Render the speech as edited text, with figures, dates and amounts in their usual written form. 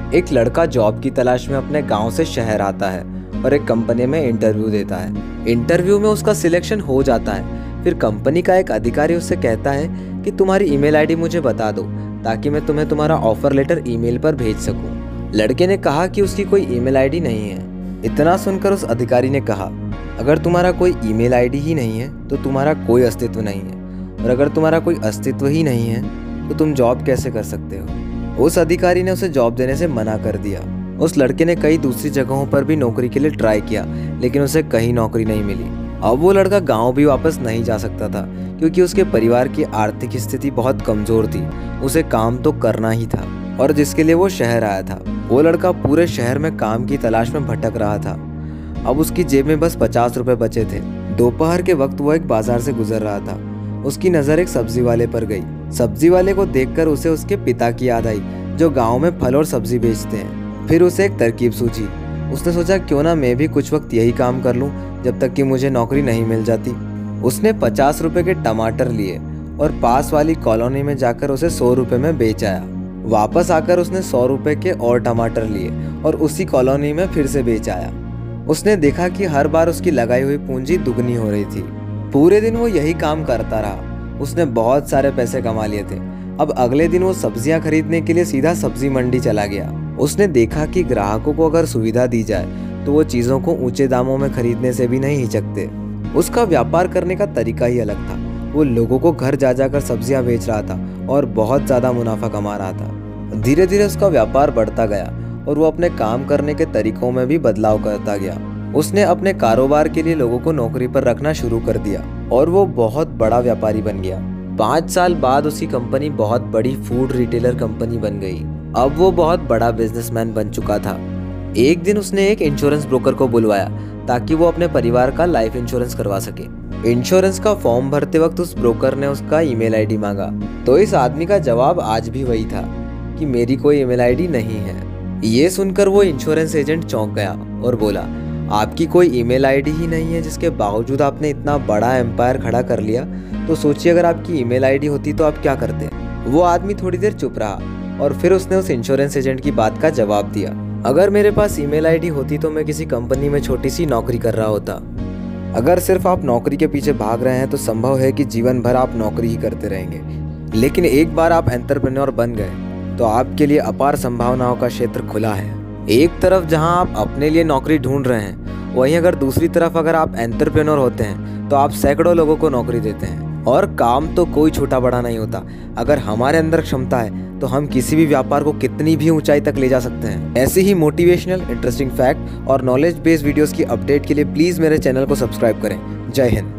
एक लड़का जॉब की तलाश में अपने गांव से शहर आता है और एक कंपनी में इंटरव्यू देता है। इंटरव्यू में उसका सिलेक्शन हो जाता है। फिर कंपनी का एक अधिकारी उससे कहता है कि तुम्हारी ईमेल आईडी मुझे बता दो ताकि मैं तुम्हें तुम्हारा ऑफर लेटर ईमेल पर भेज सकूं। लड़के ने कहा कि उसकी कोई ईमेल आईडी नहीं है। इतना सुनकर उस अधिकारी ने कहा, अगर तुम्हारा कोई ईमेल आईडी ही नहीं है तो तुम्हारा कोई अस्तित्व नहीं है, और अगर तुम्हारा कोई अस्तित्व ही नहीं है तो तुम जॉब कैसे कर सकते हो। उस अधिकारी ने उसे जॉब देने से मना कर दिया। उस लड़के ने कई दूसरी जगहों पर भी नौकरी के लिए ट्राई किया, लेकिन उसे कहीं नौकरी नहीं मिली। अब वो लड़का गांव भी वापस नहीं जा सकता था क्योंकि उसके परिवार की आर्थिक स्थिति बहुत कमजोर थी। उसे काम तो करना ही था और जिसके लिए वो शहर आया था। वो लड़का पूरे शहर में काम की तलाश में भटक रहा था। अब उसकी जेब में बस 50 रुपए बचे थे। दोपहर के वक्त वो एक बाजार से गुजर रहा था। उसकी नज़र एक सब्जी वाले पर गई। सब्जी वाले को देखकर उसे उसके पिता की याद आई जो गाँव में फल और सब्जी बेचते हैं। फिर उसे एक तरकीब सूझी। उसने सोचा क्यों ना मैं भी कुछ वक्त यही काम कर लूं जब तक कि मुझे नौकरी नहीं मिल जाती। उसने 50 रुपए के टमाटर लिए और पास वाली कॉलोनी में जाकर उसे 100 रुपए में बेच आया। वापस आकर उसने 100 रुपए के और टमाटर लिए और उसी कॉलोनी में फिर से बेच आया। उसने देखा कि हर बार उसकी लगाई हुई पूंजी दुगनी हो रही थी। पूरे दिन वो यही काम करता रहा। उसने बहुत सारे पैसे कमा लिए थे। अब अगले दिन वो सब्जियां खरीदने के लिए सीधा सब्जी मंडी चला गया। उसने देखा कि ग्राहकों को अगर सुविधा दी जाए तो वो चीज़ों को ऊंचे दामों में खरीदने से भी नहीं हिचकते। उसका व्यापार करने का तरीका ही अलग था। वो लोगों को घर जा जाकर सब्जियां बेच रहा था और बहुत ज़्यादा मुनाफा कमा रहा था। धीरे धीरे उसका व्यापार बढ़ता गया और वो अपने काम करने के तरीकों में भी बदलाव करता गया। उसने अपने कारोबार के लिए लोगों को नौकरी पर रखना शुरू कर दिया और वो बहुत बड़ा व्यापारी बन गया। 5 साल बाद उसकी कंपनी बहुत बड़ी फूड रिटेलर कंपनी बन गई। अब वो बहुत बड़ा बिजनेसमैन बन चुका था। एक दिन उसने एक इंश्योरेंस ब्रोकर को बुलवाया ताकि वो अपने परिवार का लाइफ इंश्योरेंस करवा सके। इंश्योरेंस का फॉर्म भरते वक्त उस ब्रोकर ने उसका ईमेल आईडी मांगा तो इस आदमी का जवाब आज भी वही था कि मेरी कोई ईमेल आईडी नहीं है। ये सुनकर वो इंश्योरेंस एजेंट चौंक गया और बोला, आपकी कोई ईमेल आईडी ही नहीं है जिसके बावजूद आपने इतना बड़ा एम्पायर खड़ा कर लिया, तो सोचिए अगर आपकी ईमेल आईडी होती तो आप क्या करते। वो आदमी थोड़ी देर चुप रहा और फिर उसने उस इंश्योरेंस एजेंट की बात का जवाब दिया, अगर मेरे पास ईमेल आईडी होती तो मैं किसी कंपनी में छोटी सी नौकरी कर रहा होता। अगर सिर्फ आप नौकरी के पीछे भाग रहे हैं तो संभव है कि जीवन भर आप नौकरी ही करते रहेंगे, लेकिन एक बार आप एंटरप्रेन्योर बन गए तो आपके लिए अपार संभावनाओं का क्षेत्र खुला है। एक तरफ जहां आप अपने लिए नौकरी ढूंढ रहे हैं, वहीं अगर दूसरी तरफ अगर आप एंटरप्रेन्योर होते हैं तो आप सैकड़ों लोगों को नौकरी देते हैं। और काम तो कोई छोटा बड़ा नहीं होता। अगर हमारे अंदर क्षमता है तो हम किसी भी व्यापार को कितनी भी ऊंचाई तक ले जा सकते हैं। ऐसे ही मोटिवेशनल, इंटरेस्टिंग फैक्ट और नॉलेज बेस्ड वीडियोस की अपडेट के लिए प्लीज़ मेरे चैनल को सब्सक्राइब करें। जय हिंद।